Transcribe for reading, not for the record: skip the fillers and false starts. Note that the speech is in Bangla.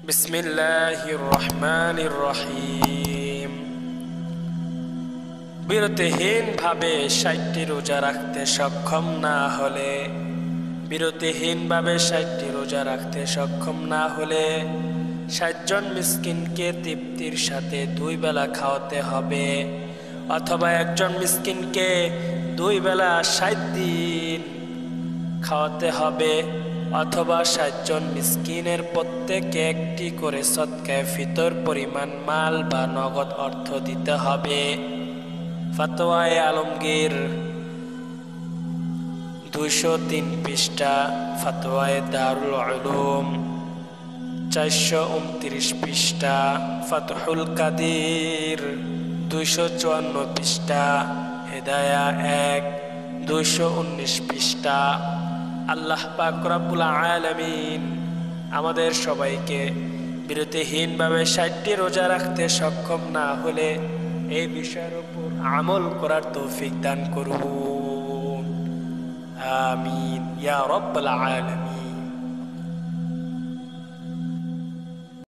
বিসমিল্লাহির রহমানির রহিম। বিরতিহীনভাবে ৬০টি রোজা রাখতে সক্ষম না হলে ৬০ জন মিসকিনকে তৃপ্তির সাথে ২ বেলা খাওয়াতে হবে, অথবা একজন মিসকিনকে ২ বেলা ৬০ দিন খাওয়াতে হবে, অথবা ৬০ জন মিসকিনের প্রত্যেকে একটি করে সদকায়ে ফিতর পরিমাণ মাল বা নগদ অর্থ দিতে হবে। ফতোয়ায়ে আলমগীর ২০৩ পৃষ্ঠা, ফতোয়ায়ে দারুল উলুম ৪২৯ পৃষ্ঠা, ফাতহুল কাদির ২৫৪ পৃষ্ঠা, হেদায়া ১ ২১৯ পৃষ্ঠা। আল্লাহ পাক রব্বুল আলামিন আমাদের সবাইকে বিরতিহীনভাবে ৬০টি রোজা রাখতে সক্ষম না হলে এই বিষয়ের উপর আমল করার তৌফিক দান করুন। আমিন ইয়া রাব্বাল আলামিন।